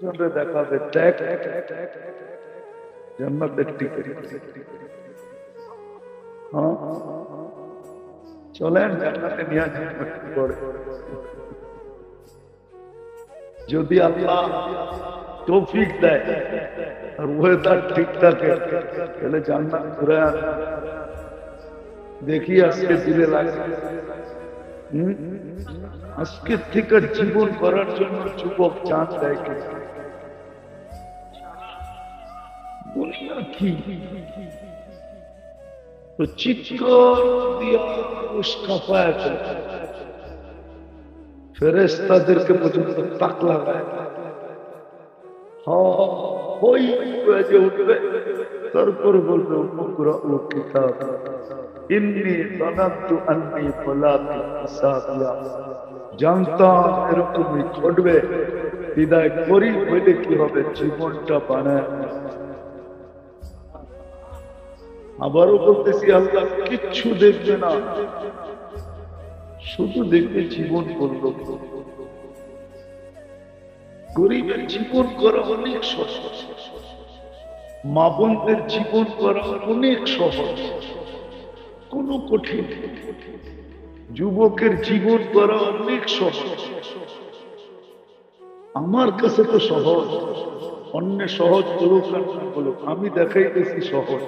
একজনরে দেখাবে, দেখ জান্নাতের টিকিট। হ্যাঁ, চলেন জান্নাতে নিয়ে যান করে। যদি আল্লাহ তৌফিক দেয় আর ওয়েদার ঠিক থাকে তাহলে জান্নাত ঘুরে আন। দেখি আজকে দিলে লাগে। আজকের থেকে জীবন করার জন্য যুবক চান দেয় কি তো চিৎকার দিয়া উস্কাপায় ফেরেশতাদেরকে পর্যন্ত তাক লাগায়। উঠবে, তারপর বলবে উকরাউ কিতাব ইন্নী যানানতু আন্নী মুলাকি হিসাবিয়া। জানতাম এরকমই ঘটবে, বিদায় করি হইলে কি হবে, জীবনটা বানায়। আবারও বলতেছি, আল্লাহ কিচ্ছু দেখবে না, শুধু দেখবে জীবন করল। গরিবের জীবন করা অনেক সহজ, মা বোনদের জীবন করা অনেক সহজ, কোনো কঠিন। যুবকের জীবন করা অনেক সহজ, আমার কাছে তো সহজ। অন্য সহজ বলুক আর না বলুক, আমি দেখাইতেছি সহজ।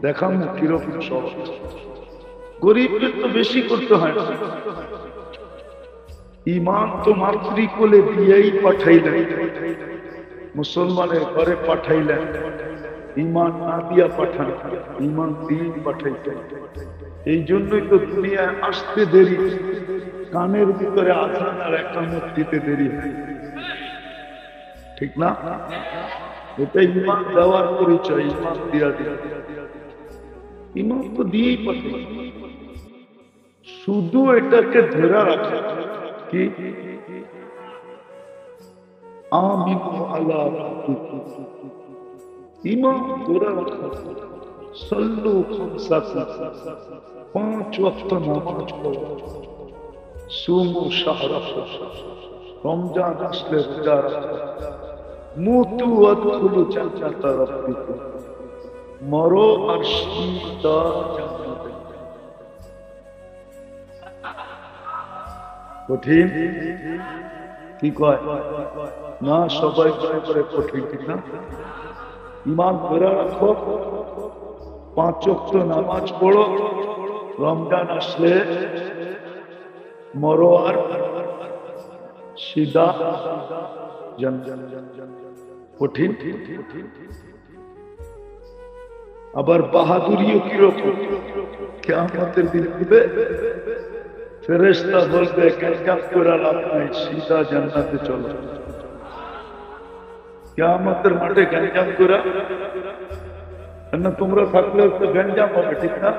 দেখাম কিরকম সহজ। গরিবদের তো বেশি করতে হয় না। ইমান তো মাতৃকোলে দিয়েই পাঠাইলেন, মুসলমানের ঘরে পাঠাইলেন। ইমান না দিয়া পাঠান, ইমান দিয়ে পাঠাইতেন। এই জন্যই তো দুনিয়ায় আসতে দেরি, কানের ভিতরে আজান আর একামত দিতে দেরি হয়, ঠিক না? এটা ইমান দেওয়ার পরিচয়, ইমান দিয়া দিয়া। ইমান তো দিয়েই পাঠাই, শুধু এটাকে ধরে রাখা কি আমিনু আলা রাব্বিকুম। ইমান ধরে রাখা, সাল্লু খামসাকুম, 5 ওয়াক্ত নামাজ পড়ো, সুমু শাহরাকুম, রমজান আসলে রোজা রাখো, মুতু ওয়াদখুলু জান্নাতা রাব্বিকুম, মরো আর সীতা জান্নাতে। কঠিন কি কয় না? সবাই করে কঠিন, ঠিক না? ইমান ধরে রাখো, 5 ওয়াক্ত নামাজ পড়ো, রমজান আসলে মরো আর সিদা কঠিন। আবার বাহাদুরিও কিরকম, কিয়ামতের দিন দিবে, ফেরেশতা বলবে গ্যাঞ্জাম করে লাভ নাই, সিধা জান্নাতে চলো। কিয়ামতের মাঠে গ্যাঞ্জাম করে না, তোমরা থাকলে তো গ্যাঞ্জাম হবে, ঠিক না?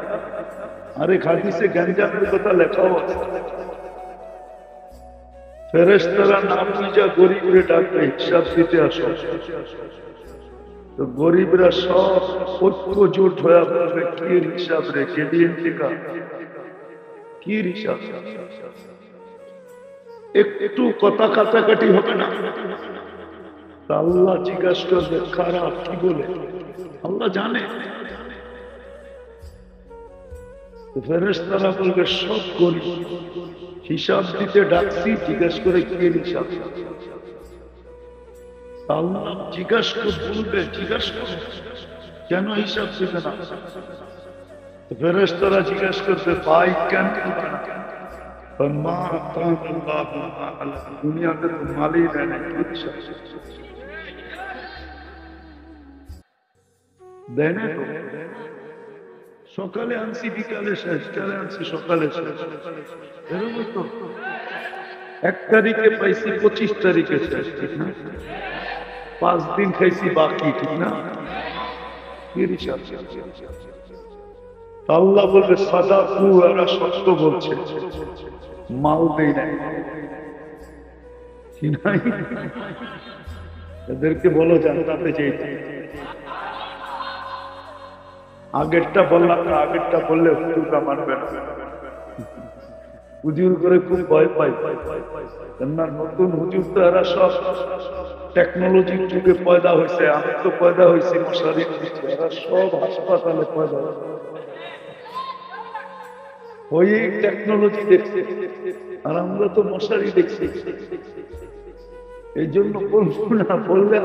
আরে হাদিসে গ্যাঞ্জামের কথা লেখাও আছে। ফেরেশতারা নাম যা গরিবরে ডাকবে, হিসাব দিতে আসো। তো গরিবরা সব ঐক্য জোট হয়ে বলবে কি হিসাব রে, কেডিএন টিকা কি হিসাব? একটু কথা কাটাকাটি হবে না? আল্লাহ জিজ্ঞাসা করবে খারাপ কি বলে, আল্লাহ জানে। ফেরেশতারা বলবে সব গরিব, হিসাব দিতে ডাকছি, জিজ্ঞাসা করে কি হিসাব? আল্লাহ জিজ্ঞাসা করে বলবে, জিজ্ঞাসা করে কেন হিসাব দিবে না? ফেরেশতারা জিজ্ঞাসা করবে ভাই কেন দিবে না? দুনিয়াতে তো মালই দেয় না, দেয় না তো। সকালে আনছি বিকালে শেষ, কালে আনছি সকালে শেষ, এরকম তো। 1 তারিখে পাইছি 25 তারিখে শেষ, ঠিক না? 5 দিন খাইছি বাকি, ঠিক না? আল্লাহ বলবে সাদাকু, এরা সত্য বলছে, মাল দেয় নাই। এদেরকে বলো জান্নাতে যেতে। আগেরটা বললাম না, আগেরটা বললে হুজুররা মানবে না। হুজুর করে খুব ভয় পাই, নতুন হুজুর তো এরা সব টেকনোলজির যুগে পয়দা হয়েছে, আমি তো পয়দা হয়েছি মশারির নিচে, এরা সব হাসপাতালে পয়দা হয়েছে, ওই টেকনোলজি দেখছে, আর আমরা তো মশারি দেখছি। এই জন্য বলবো না, বললে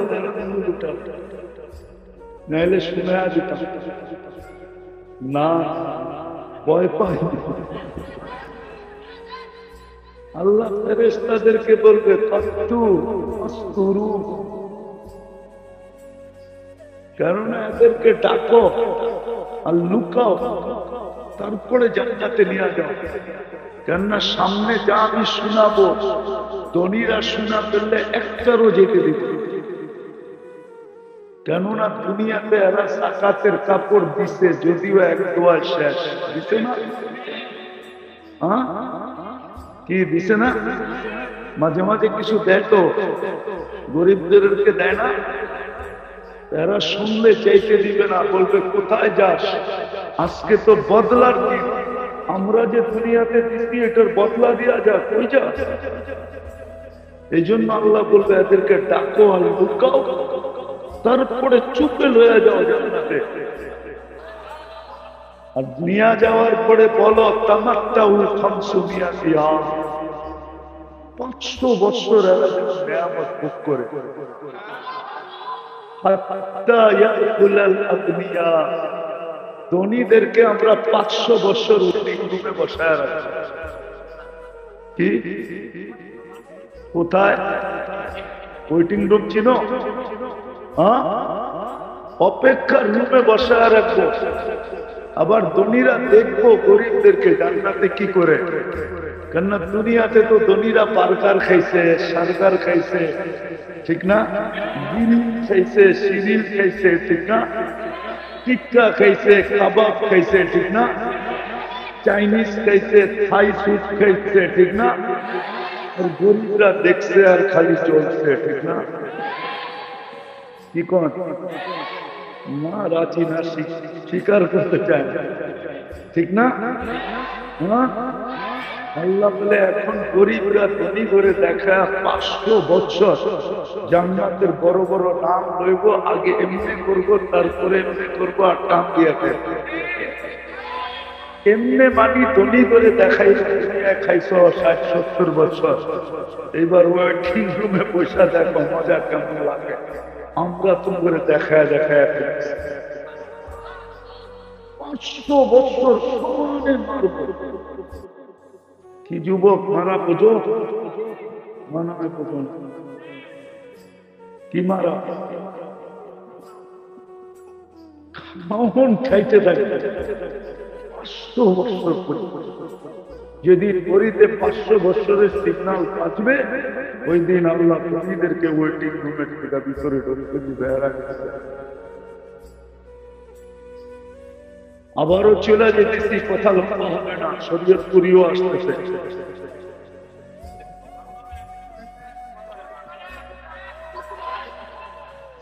নাইলে শুনে দিতাম না, ভয় পাই। আল্লাহ ফেরেশতাদেরকে বলবে কেননা এদেরকে ডাকো আর লুকাও, তারপরে জান্নাতে নিয়ে যাও। কেননা সামনে যা আমি শোনাবো, ধনীরা শোনা পেলে একটারও যেতে দিবে। কেননা দুনিয়াতে এরা সাকাতের কাপড় দিছে, যদিও এক দোয়া শেষ দিছে না, কি দিছে না, মাঝে মাঝে কিছু দেয় তো, গরিবদেরকে দেয় না। এরা শুনলে চাইতে দিবে না, বলবে কোথায় যাস, আজকে তো বদলার দিন, আমরা যে দুনিয়াতে দিচ্ছি এটার বদলা দিয়া যা, কই যা। এই জন্য আল্লাহ বলবে এদেরকে ডাকো আর লুকাও, তারপরে চুপে লয়ে যাও জান্নাতে। আর নিয়ে যাওয়ার পরে বলো তামাত্তাউ 500 বছর এরা নিয়ামত ভোগ করে। ধনীদেরকে আমরা 500 বছর ওয়েটিং রুমে বসায় রাখি। কি কোথায় ওয়েটিং রুম চিনো? অপেক্ষার রুমে বসায় রাখবো। আবার ধনীরা দেখবো গরিবদেরকে জান্নাতে কি করে। কেননা দুনিয়াতে তো ধনীরা বার্গার খাইছে, সার্গার খাইছে, ঠিক না, বিড়ি খাইছে, সিরিল খাইছে, ঠিক না, টিক্কা খাইছে, কাবাব খাইছে, ঠিক না, চাইনিজ খাইছে, থাই স্যুপ খাইছে, ঠিক না। আর গরিবরা দেখছে আর খালি চলছে, ঠিক না। কি কোন মা রাজি না স্বীকার করতে চায়, ঠিক না। আল্লাহ বলে এখন গরিবরা ধনী করে দেখা 500 বছর জান্নাতের বড় বড় নাম লইব, আগে এমনি করবো, তারপরে এমনি করবো, আর টান দিয়ে এমনি মানি ধনী করে দেখাই খাইছ 60-70 বছর, এবার ওয়েটিং রুমে পয়সা দেখো মজা কেমন লাগে। আমরা তো করে দেখায় 500 বছর সমানে মারব। কি যুবক মারা বোঝো, মানা বোঝো কি মারা, খাইতে থাকে 500 বছর। যেদিন পরিতে 500 বছরের সিগন্যাল বাঁচবে, ওই দিন আল্লাহ ধনীদেরকে ওয়েটিং রুমের থেকে ভিতরে ঢুকতে দিবে। আবারও চলে যেতেছি, কথা লম্বা হবে না, শরীয়তপুরীও আসতেছে।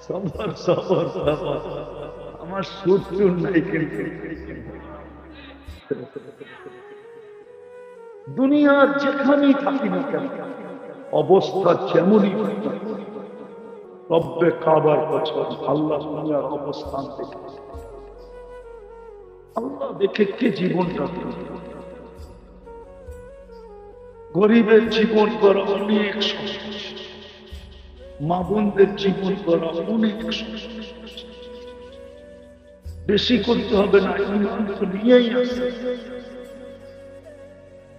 সবর সবর সবর, আমার সুর চুর নাই। কিন্তু দুনিয়ার যেখানেই থাকি না কেন, অবস্থা যেমনই রব্বে কাবার পছন্দ, আল্লাহ দুনিয়ার অবস্থান দেখে, আল্লাহ দেখে কে জীবন কাটে। গরিবের জীবন করা অনেক সহজ, মা বোনদের জীবন করা অনেক সহজ, বেশি করতে হবে না, ইমান তো নিয়েই আসে।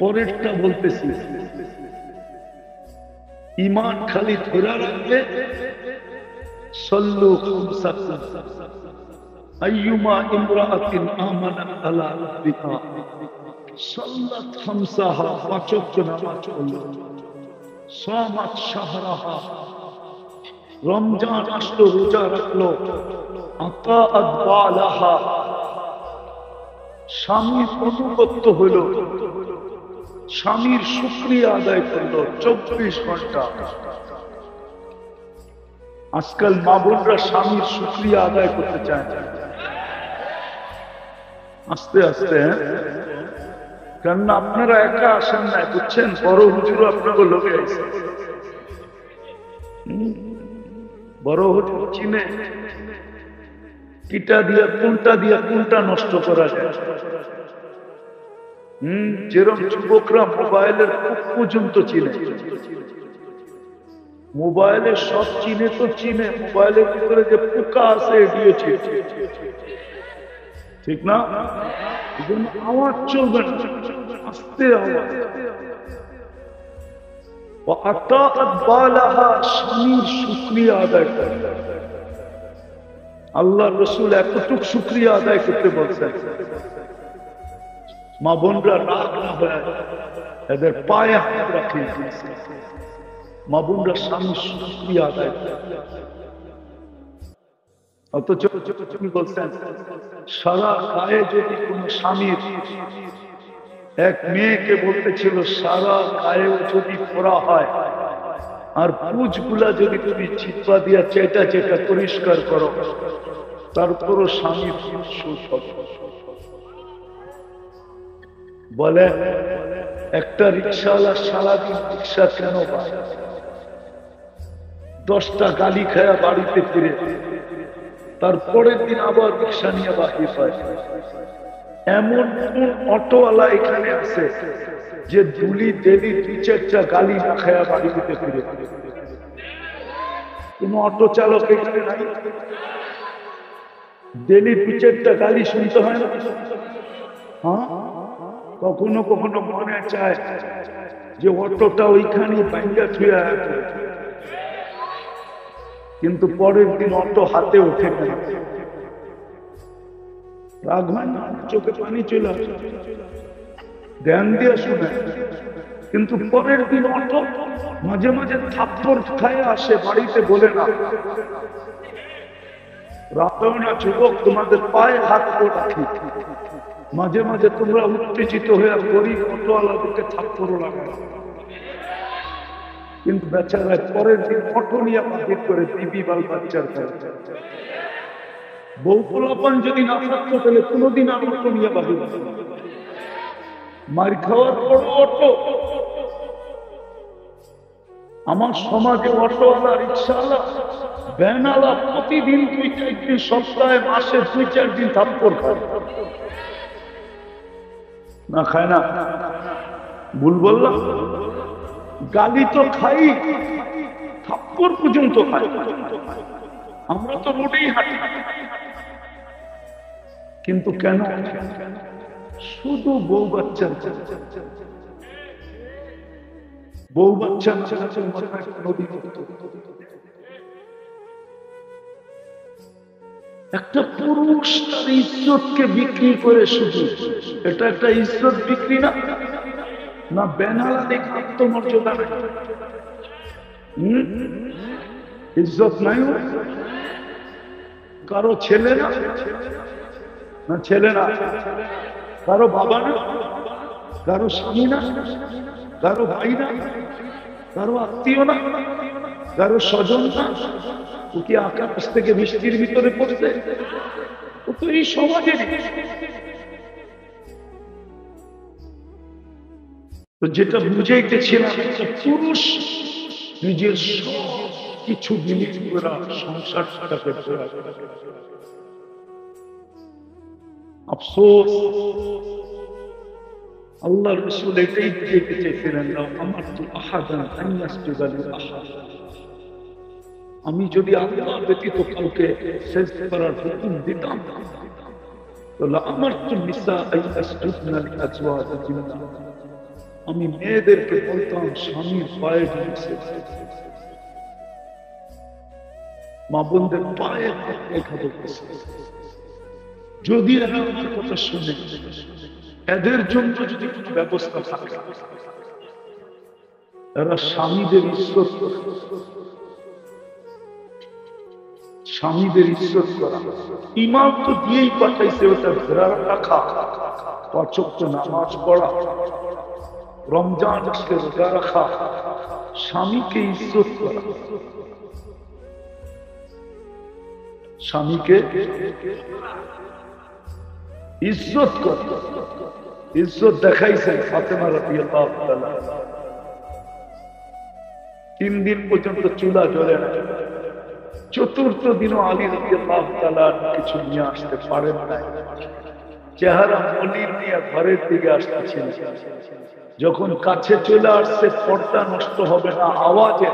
পরেরটা বলতেছি, ইমান খালি ধরে রাখলে সল্লু খামসাতান আইয়ুমা ইমরাআতিন আমানাত আলা রাব্বিহা সাল্লাত খামসাহা, 5 ওয়াক্ত নামাজ পড়লো, সামাত শাহরাহা, রমজান আসলো রোজা রাখলো, আতাআত বালাহা, স্বামীর অনুগত্য হলো, স্বামীর শুকরিয়া আদায় করলো 24 ঘন্টা। আজকাল মা বোনরা স্বামীর শুকরিয়া আদায় করতে চায় না, আস্তে আস্তে। কেননা আপনারা একা আসেন না, বুঝছেন, বড় হুজুর আপনাকে লোকে আছে। বড় হুজুর চিনে কিটা দিয়া কোনটা নষ্ট করা যায়। যেরকম যুবকরা মোবাইলের খুব পর্যন্ত চিনে, মোবাইলের সব চিনে তো চিনে, মোবাইলের ভিতরে যে পোকা আছে এটিও চিনে, ঠিক না? আওয়াজ চলবে না, আস্তে আওয়াজ। স্বামীর শুকরিয়া আদায় করে। আল্লাহ রসুল এতটুক শুকরিয়া আদায় করতে বলছেন, মা বোনরা রাগ না হয় এদের পায়ে হাত রাখে। মা বোনরা স্বামীর শুকরিয়া আদায় করে। অথচ তুমি বলছেন সারা গায়ে যদি কোন স্বামীর, এক মেয়েকে বলতেছিল সারা গায়ে যদি ফোড়া হয় আর পুঁজগুলা যদি তুমি চিপা দিয়া চেটা চেটা পরিষ্কার করো, তারপরও স্বামীর বলে একটা রিক্সাওয়ালা সারাদিন রিক্সা কেন পায়, 10টা গালি খায়া বাড়িতে ফিরে তারপরের দিন আবার রিক্সা নিয়ে বাকি পায়। এমন কোন অটোওয়ালা এখানে আছে যে ধুলি দেলি 2-4টা গালি না খায়া বাড়িতে ফিরে? কোন অটো চালক এখানে নাই? ডেলি 2-4টা গালি শুনতে হয় না? হ্যাঁ, কখনো কখনো মনে চায় যে অটোটা ওইখানে ভাঙ্গা ছুঁয়া আছে, কিন্তু পরের দিন অটো হাতে ওঠে না, রাগ হয় না, চোখে পানি চলে আসে, ধ্যান দিয়ে শুনে। কিন্তু পরের দিন অটো মাঝে মাঝে থাপ্পড় খায় আসে, বাড়িতে বলে না। রাখো না যুবক, তোমাদের পায়ে হাত রাখি, মাঝে মাঝে তোমরা উত্তেজিত হয়ে গরিব অটোওয়ালাদেরকে থাপ্পড় লাগাও, কিন্তু বেচারা পরের দিন অটো নিয়ে বাহির করে বিবি বাল বাচ্চার কাছে। বউ পোলাপান যদি না থাকতো তাহলে কোনোদিন আর অটো নিয়ে বাহির হতো না। মার খাওয়ার পর অটো। আমার সমাজে অটোওয়ালা, রিক্সাওয়ালা, ভ্যানওয়ালা প্রতিদিন 2-4 দিন, সপ্তাহে মাসে 2-4 দিন থাপ্পড় খায় না? খায় না? ভুল বললাম? গালি তো খাই, থাপ্পড় পর্যন্ত খাই। আমরা তো রোডেই হাঁটি, কিন্তু কেন? শুধু বউ বাচ্চা, বউ বাচ্চা একটা পুরুষ তার ইজ্জতকে বিক্রি করে, শুধু এটা একটা ইজ্জত বিক্রি না? না বেনালা দেখে আত্মমর্যাদা নাই, ইজ্জত নাই। কারো ছেলে না, না ছেলে না, কারো বাবা না, কারো স্বামী না, কারো ভাই না, কারো আত্মীয় না, কারো স্বজন না। ও কি আকাশ থেকে বৃষ্টির ভিতরে পড়ছে? ও তো এই সমাজের। তো যেটা বুঝাইতেছিলাম, পুরুষ নিজের সব কিছু বিলীন করা সংসারটাকে, আফসোস আল্লাহ রাসূল এটাই বুঝাইতে চেয়েছিলেন, আমার তো আহাদান আইয়াসজুদা লিল আহাদ, আমি যদি আল্লাহ ব্যতীত কাউকে সেজদা করার হুকুম দিতাম তাহলে আমার তো নিসা আইয়াসজুদনা লিআজওয়াজিহিন্না, আমি মেয়েদেরকে বলতাম স্বামীর পায়ে সেজদা, মা বোনদের পায়ে হাত রেখে বলতেছে। যদি এরা আমার কথা শুনে, এদের জন্য যদি কোনো ব্যবস্থা থাকে, এরা স্বামীদের ইজ্জত করে, স্বামীদের ইজ্জত করা। ইমাম তো দিয়েই পাঠাইছে, ওটা ঘেরা রাখা, 5 ওয়াক্ত নামাজ পড়া, রমজান আসলে রোজা রাখা, স্বামীকে ইজ্জত করা, স্বামীকে ইজ্জত করা। ইজ্জত দেখাইছেন ফাতেমা রাদিয়াল্লাহু তাআলা। 3 দিন পর্যন্ত চুলা জ্বলে না, চতুর্থ দিনও আলী রাদিয়াল্লাহু তাআলা কিছু নিয়ে আসতে পারেন না। চেহারা মলিন নিয়ে ঘরের দিকে আসতেছিলেন। যখন কাছে চলে আসছে, পর্দা নষ্ট হবে না আওয়াজে,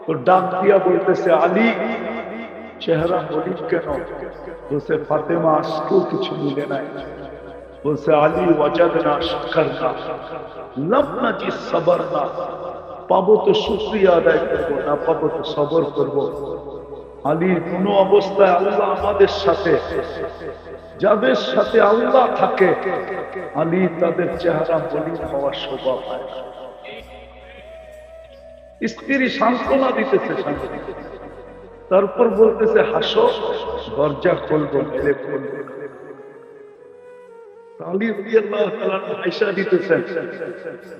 তো ডাক দিয়া বলতেছে, আলী চেহারা মলিন কেন? বলছে, ফাতেমা আজকেও কিছু মিলে নাই। বলছে, আলী ওয়াজাদনা শাকরনা লাম নাজিদ সাবরনা, পাবো তো শুকরিয়া আদায় করবো, না পাবো তো সবর করবো। আলী কোন অবস্থায় আল্লাহ আমাদের সাথে, যাদের সাথে আল্লাহ থাকে আলী তাদের চেহারা মলিন হওয়ার স্বভাব হয়। স্ত্রী সান্ত্বনা দিতেছে, তারপর বলতেছে, হাসো, দরজা খুলবো, মেলে খুলবো। আলী রাদিয়াল্লাহু তাআলা আয়েশা দিতেছেন,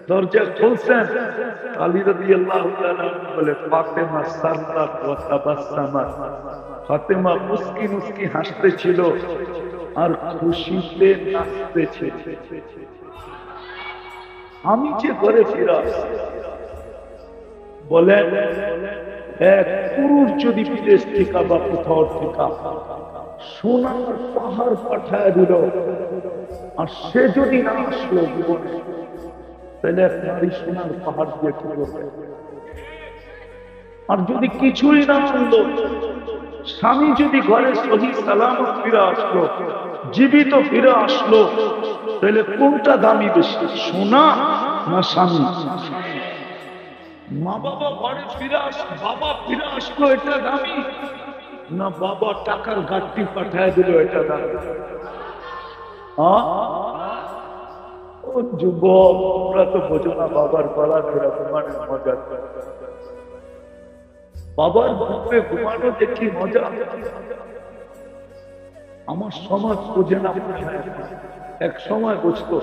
দরজা খুলছেন। আলী রাদিয়াল্লাহু তাআলা বলে, ফাতেমা সাররাত ওয়া তাবাসসামাত, ফাতেমা মুস্কি মুস্কি হাসতেছিল আর খুশিতে নাচতেছিল। আমি যে ঘরে ফিরে আসছি, বলেন এক পুরুষ যদি বিদেশ থেকে বা কোথাও থেকে সোনার পাহাড় পাঠায় দিল, আর সে যদি না আসলো জীবনে, তাহলে এক নারী সোনার পাহাড় দিয়ে কি করবে? আর যদি কিছুই না আনলো, স্বামী যদি ঘরে সহি সালামত ফিরে আসলো, জীবিত ফিরে আসলো, তাহলে কোনটা দামি বেশি, সোনা না স্বামী? মা বাবা ঘরে ফিরে আসলো, বাবা ফিরে আসলো, এটা দামি, না বাবা টাকার ঘাটতি পাঠায় দিল, এটা দামি? ও যুবক, তোমরা তো বোঝো না বাবার গলা ধরে ঘুমানোর মজা। বাবার বুকে ঘুমানো দেখি মজা। আমার সমাজ বোঝে না, এক সময় বুঝতো,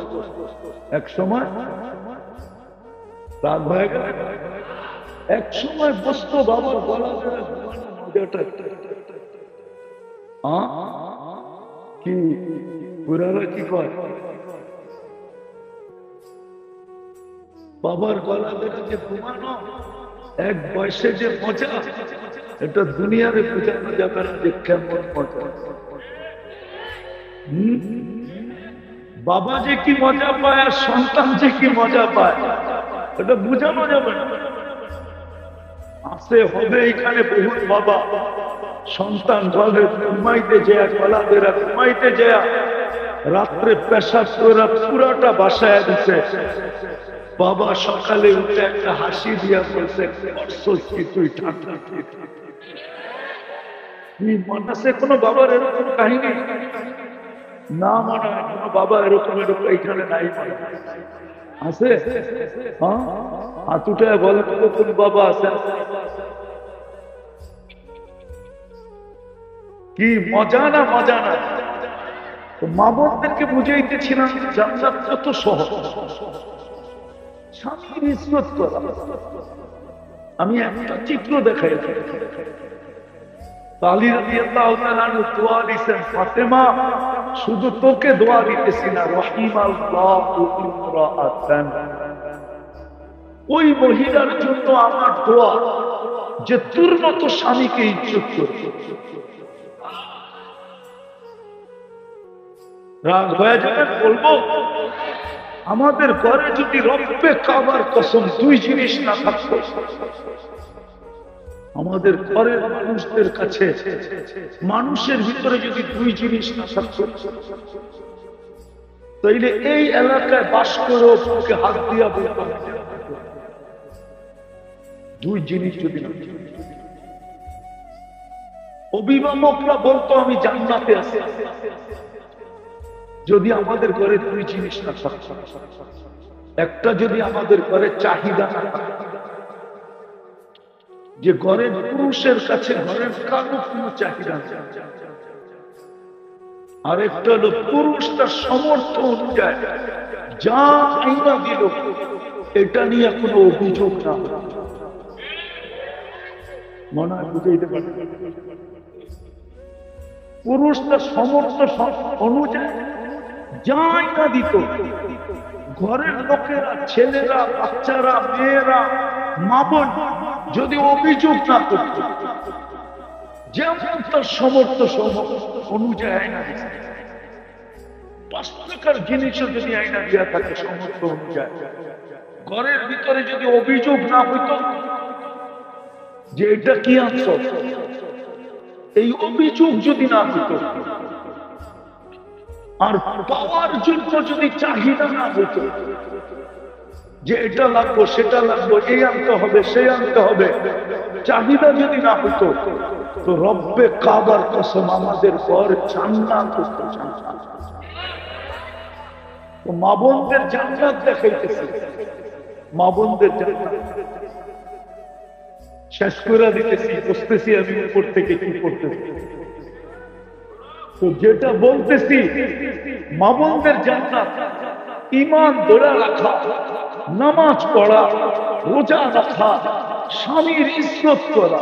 এক সময় রাগ হয়ে গেল, এক সময় বসতো বাবার গলা ধরে ঘুমানোর মজাটা। কি পুরারা কি কয়, বাবার গলা ধরে যে ঘুমানো এক বয়সে যে মজা, এটা দুনিয়ারে বোঝানো যাবে না যে কেমন মজা। বাবা যে কি মজা পায় আর সন্তান যে কি মজা পায়, এটা বোঝানো যাবে না। আসে হবে এখানে বহু বাবা সন্তান ঘরে ঘুমাইতে যায়, গলা ধরে ঘুমাইতে যায়, রাত্রে পেশাব করে পুরাটা বাসায় দিছে। বাবা সকালে উঠে একটা হাসি দিয়া বলছে, তুই ঠান্ডা মনে আছে কোনো বাবার এরকম কাহিনী? না মনে হয় কোনো বাবা এরকম এরকম এইখানে নাই আছে। হ্যাঁ, হাত উঠে বলে কোন বাবা আছে? কি মজা না মজা না? মা বোনদেরকে বুঝাইতেছিলাম জান্নাত কত সহজ, স্বামীর ইজ্জত করা। আমি একটা চিত্র দেখাই, আলী রাদিয়াল্লাহু তাআলা দোয়া দিয়েছেন, ফাতেমা শুধু তোকে দোয়া দিতেছি না, রাহিমাল্লাহু ইমরাআতান, ওই মহিলার জন্য আমার দোয়া যে তোর মতো স্বামীকে ইজ্জত করবে। রাগ হয়ে যাবে বলবো, আমাদের ঘরে যদি রব্বে কাবার কসম দুই জিনিস না থাকতো, আমাদের ঘরের মানুষদের কাছে মানুষের ভিতরে যদি দুই জিনিস না থাকতো, তাইলে এই এলাকায় বাস করেও বুকে হাত দিয়া বলতাম, দুই জিনিস যদি না। অভিভাবকরা বলতো আমি জান্নাতে আছি, যদি আমাদের ঘরে দুই জিনিস না থাকতো। একটা যদি আমাদের ঘরে চাহিদা না থাকতো, যে ঘরের পুরুষের কাছে ঘরের কারো কোনো চাহিদা নেই, আর একটা হলো পুরুষ তার সামর্থ্য অনুযায়ী যা আইনা দিল এটা নিয়ে কোনো অভিযোগ না, মনে হয় বুঝাইতে পারে। পুরুষ তার সামর্থ্য অনুযায়ী যা আইনা দিত, ঘরের লোকেরা, ছেলেরা, বাচ্চারা, মেয়েরা, মা বোন যদি অভিযোগ না করত, যেমন তার সমর্থ অনুযায়ী আয়না দিচ্ছে। 5 টাকার জিনিসও যদি আয়না দেওয়া থাকে সমর্থ অনুযায়ী, ঘরের ভিতরে যদি অভিযোগ না হইতো যে এটা কি আনছ, এই অভিযোগ যদি না হইতো, আর পাওয়ার জন্য যদি চাহিদা না হইতো যে এটা লাগবো সেটা লাগবো, এই আনতে হবে সেই আনতে হবে, চাহিদা যদি না হইতো, তো রব্বে কাবার কসম আমাদের ঘর জান্নাত হতো। তো মা বোনদের জান্নাত দেখাইতেছে, মা বোনদের জান্নাত শেষ করে দিতেছি, বুঝতেছি আমি উপর থেকে কি করতেছি। তো যেটা বলতেছি, মা বোনদের জান্নাত, ঈমান ধরে রাখা, নামাজ পড়া, রোজা রাখা, স্বামীর ইজ্জত করা।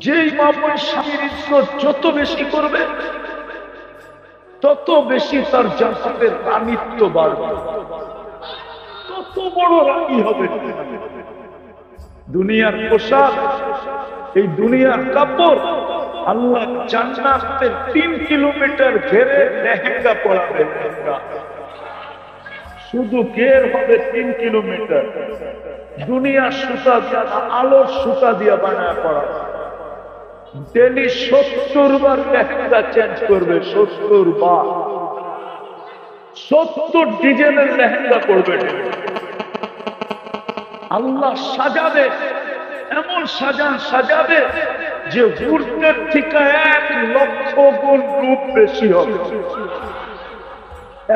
যেই মা বোন স্বামীর ইজ্জত যত বেশি করবে, তত বেশি তার জান্নাতের রানীত্ব বাড়বে, তত বড় রানী হবে। দুনিয়ার পোশাক, এই দুনিয়ার কাপড়, আল্লাহ জান্নাতের 3 কিলোমিটার ঘেরে লেহেঙ্গা পরাবে। শুধু ঘের হবে 3 কিলোমিটার, দুনিয়ার সুতা দিয়া, আলোর সুতা দিয়া বানায় পড়া। ডেলি 70 বার লেহেঙ্গা চেঞ্জ করবে, 70 বার, 70 ডিজাইনের লেহেঙ্গা পড়বে। আল্লাহ সাজাবে, এমন সাজাবে যে হুরদের থেকে 1 লক্ষ গুণ রূপ বেশি হবে।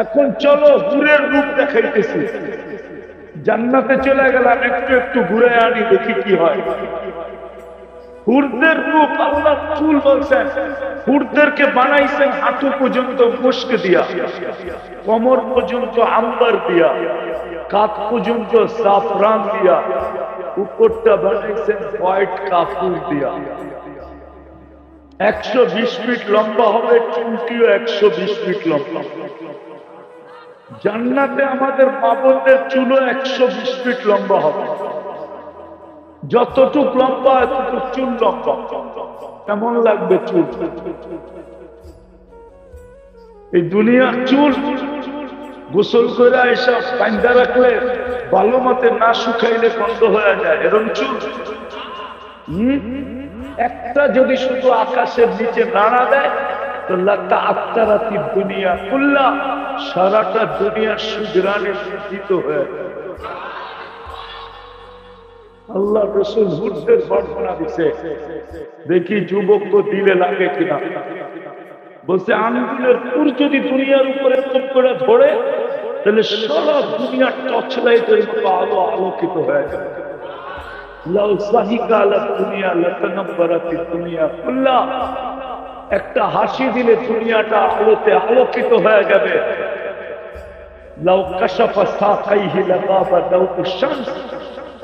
এখন চলো হুরের রূপ দেখাইতেছি। জান্নাতে চলে গেলাম, একটু একটু ঘুরে আনি, দেখি কি হয়। হুরদের রূপ, আল্লাহ চুল বলছেন, হুরদেরকে বানাইছেন হাঁটু পর্যন্ত মুস্ক দিয়া, কোমর পর্যন্ত আম্বার দিয়া, কাঁধ পর্যন্ত জাফরান দিয়া, উপরটা বানাইছেন হোয়াইট কাপড় দিয়া। 120 ফিট লম্বা হবে, চুলটিও 120 ফিট লম্বা। জান্নাতে আমাদের মা বোনদের চুলও 120 ফিট লম্বা হবে। যতটুক লম্বা এতটুক চুল লম্বা। কেমন লাগবে চুল? এই দুনিয়ার চুল গোসল করে এসব বাঁধা রাখলে, ভালো মতে না শুকাইলে বন্ধ হয়ে যায়, এরকম চুল। একটা যদি শুধু আকাশের নিচে নাড়া দেয়, তো লাতা আত্মারাতি দুনিয়া কুল্লা, সারাটা দুনিয়া সুগ্রানে সিদ্ধ হয়ে যায়। আল্লাহ রসুল হুরদের বর্ণনা দিছে, দেখি যুবক দিলে লাগে কিনা। বলছে আঙ্গুলের পুর যদি দুনিয়ার উপরে কম করে ধরে, তাহলে সারা দুনিয়া টর্চ লাইটের মতো আলো আলোকিত হয়ে যাবে। লাউ সাহিকা আলা দুনিয়া লাতানাব্বারাতি দুনিয়া কুল্লা, একটা হাসি দিলে দুনিয়াটা আলোতে আলোকিত হয়ে যাবে। লাউ কাশাফা সাকাইহি লাগাবা দাউকু শামস,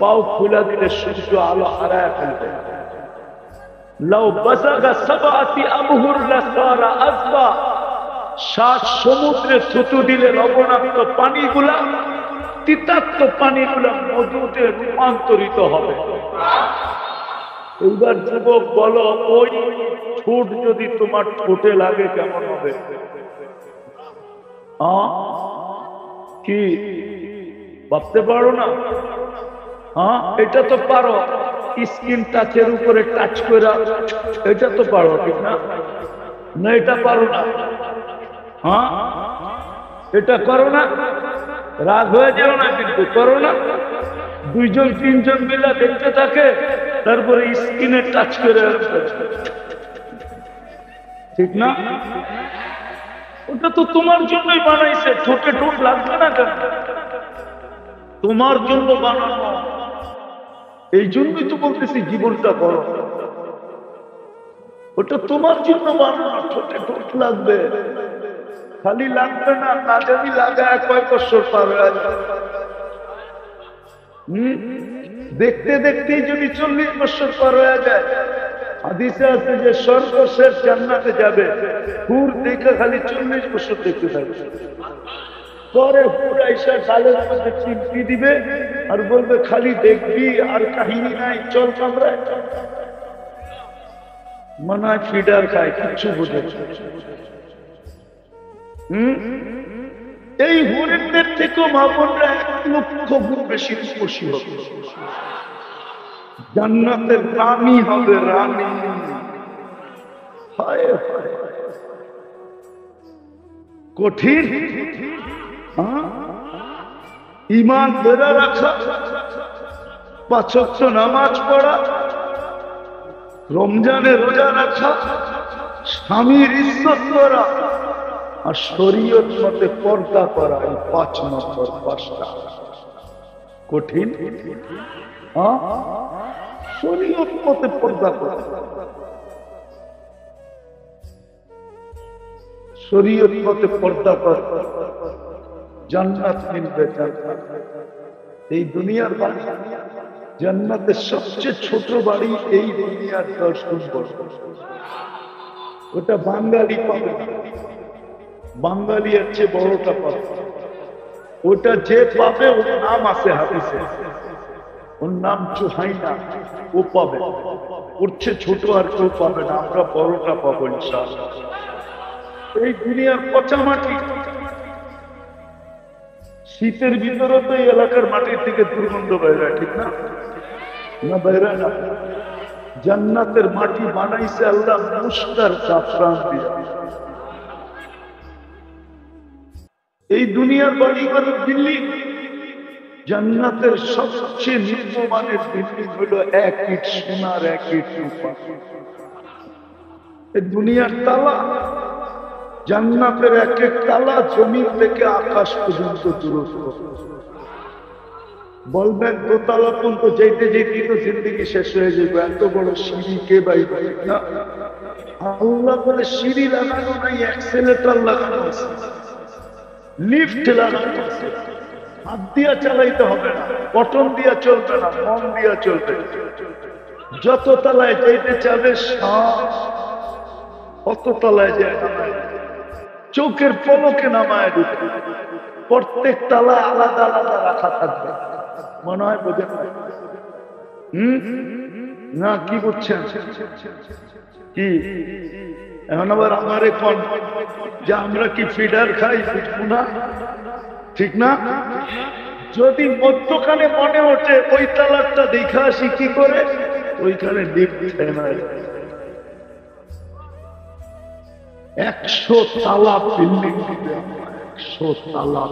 পাও খুলে দিলে সূর্য আলো হারায় ফেলবে। লাউ বাসাগা সাবাতি আবহুর লাসারা আযবা, 7 সমুদ্রে থুতু দিলে লবণাক্ত পানিগুলা, তিতাক্ত পানিগুলা মধুতে রূপান্তরিত হবে। এইবার যুবক বলো, ওই ঠোঁট যদি তোমার ঠোঁটে লাগে কেমন হবে? কি ভাবতে পারো না? এটা তো পারো, স্কিন টাচের উপরে টাচ করে, এটা তো পারো, ঠিক না? না এটা পারো না? এটা করো না, রাগ হয়ে যাও না, কিন্তু করো না। 2জন 3জন মিলে দেখতে থাকে, তারপরে স্কিনে টাচ করে, ঠিক না? ওটা তো তোমার জন্যই বানাইছে, ঠোঁটে ঠোঁট লাগবে না কেন? তোমার জন্য বানানো, এই জন্যই তো বলতেছি জীবনটা করো। ওটা তোমার জন্য বানানো, ঠোঁটে ঠোঁট লাগবে, খালি লাগবে না, না জানি লাগায় কয় বছর পার হয়ে যায়। দেখতে দেখতেই যদি 40 বছর পার হয়ে যায়। হাদিসে আছে যে সর্বশেষ জান্নাতে যাবে, হুর দেখে খালি 40 বছর দেখতে থাকবে। পরে হুর আইসা গালের মধ্যে চিমটি দিবে আর বলবে খালি দেখবি আর কাহিনী নাই, চল কামরায়। মনে হয় ফিডার খায়, কিচ্ছু বোঝে না। এই হরিণদের থেকেও মা বোনরা 1,00,000 গুণ বেশি খুশি হবে। জান্নাতের রানী হবে, রানী। হায় হায়, কঠিন। ঈমান ধরে রাখা, 5 ওয়াক্ত নামাজ পড়া, রমজানে রোজা রাখা, স্বামীর ইজ্জত করা, আর শরীয়ত মতে পর্দা করা, এই 5 নম্বর 5টা কঠিন। শরীয়ত মতে পর্দা করা, শরীয়ত মতে পর্দা করা, জান্নাত মিলবে। জান্নাত এই দুনিয়ার বাড়ি, জান্নাতের সবচেয়ে ছোট বাড়ি এই দুনিয়ার 10 গুণ বড়। ওটা বাঙালি পাবে না, বাঙালি এর চেয়ে বড়টা পাবে। ওটা যে পাবে, ওর নাম আছে হাদিসে, ওর নাম জুহাইনা, ও পাবে। ওর চেয়ে ছোট আর কেউ পাবে না, আমরা বড়টা পাবো ইনশাআল্লাহ। এই দুনিয়ার পচা মাটি, শীতের ভিতরে তো এই এলাকার মাটির থেকে দুর্গন্ধ বেরোয়, ঠিক না? না বেরোয় না। জান্নাতের মাটি বানাইছে আল্লাহ মুস্তার জাফরান দিয়ে। এই দুনিয়ার বাড়িঘর দিল্লি, জান্নাতের সবচেয়ে নিম্নমানের বিল্ডিং হলো 1 ইট সোনার, 1 ইট রূপা। এই দুনিয়ার তালা, জান্নাতের 1 তালা জমিন থেকে আকাশ পর্যন্ত দূরত্ব। বলবেন দোতলা পর্যন্ত যেতে যেতে তো জিন্দগি শেষ হয়ে যাবে, এত বড় সিঁড়ি কে বাইবে না? আল্লাহ বলে সিঁড়ি লাগানো নাই, অ্যাক্সেলেটর লাগানো আছে, লিফট লাগানো আছে। হাত দিয়া চালাইতে হবে না, বটন দিয়া চলবে না, মন দিয়া চলবে। যত তলায় যেতে চাবে অত তলায় যায়, চোখের পলকে নামায় দিবে। প্রত্যেক তালা আলাদা আলাদা রাখা থাকবে। মনে হয় বোঝেন না? কি বুঝছেন? কি এখন আবার আমার এখন যে আমরা কি ফিডার খাই, বুঝবো না, ঠিক না? যদি মধ্যখানে মনে ওঠে ওই তালারটা দেখা আসি কি করে, ওইখানে লিফট নাই। 100 তালা বিল্ডিং দিবে, 100 তালা।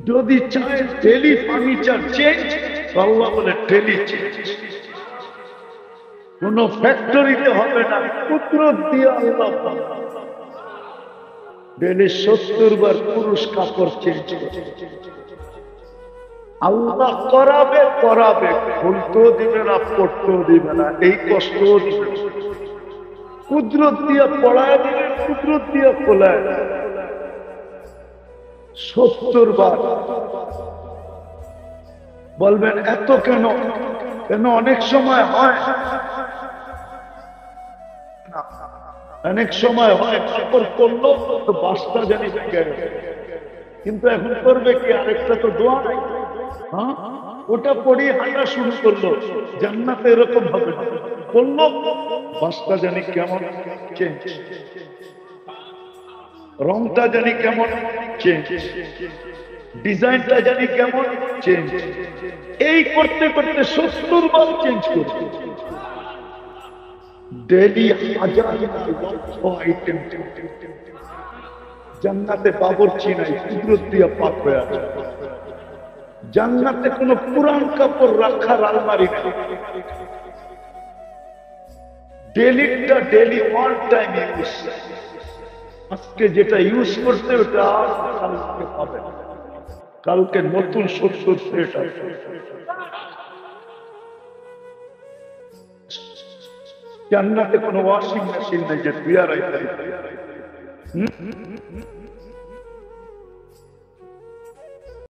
যদি চায় ডেলি ফার্নিচার চেঞ্জ, আল্লাহ বলে ডেলি চেঞ্জ। কোন ফ্যাক্টরিতে হবে না, কুদরত দিয়ে আল্লাহ ডেলি 70 বার পুরুষ কাপড় চেঞ্জ করে। আল্লাহ করাবে করাবে, খুলতেও দিবে না, পড়তেও দিবে না, এই কষ্টও দিবে। কুদরত দিয়ে পড়ায় দিবে, কুদরত দিয়ে খোলায় 70 বার। বলবেন এত কেন? কেন অনেক সময় হয়, অনেক সময় হয় কাপড় করলো তো বাসটা জানি ভেঙে গেছে, কিন্তু এখন করবে কি? আরেকটা তো দোয়া নাই। ওটা পড়িয়ে হাঁটা শুরু করলো। জান্নাতে এরকম হবে না, করলো বাসটা জানি কেমন চেঞ্জ, রংটা জানি কেমন চেঞ্জ, ডিজাইনটা জানি কেমন চেঞ্জ। এই করতে করতে 70 বার চেঞ্জ করতে, ডেলি 1000 আইটেম। জান্নাতে বাবুর্চি নাই, কুদরত দিয়ে পাক হয়ে আছে। জান্নাতে কোনো পুরান কাপড় রাখার আলমারি নেই, ডেলিটা ডেলি ওয়ান টাইম ইউজ। আজকে যেটা ইউজ করতে ওটা আর কালকে পাবে, কালকে নতুন 70 সেট আছে। জান্নাতে কোনো ওয়াশিং মেশিন নেই যে ধুয়া রাখতে।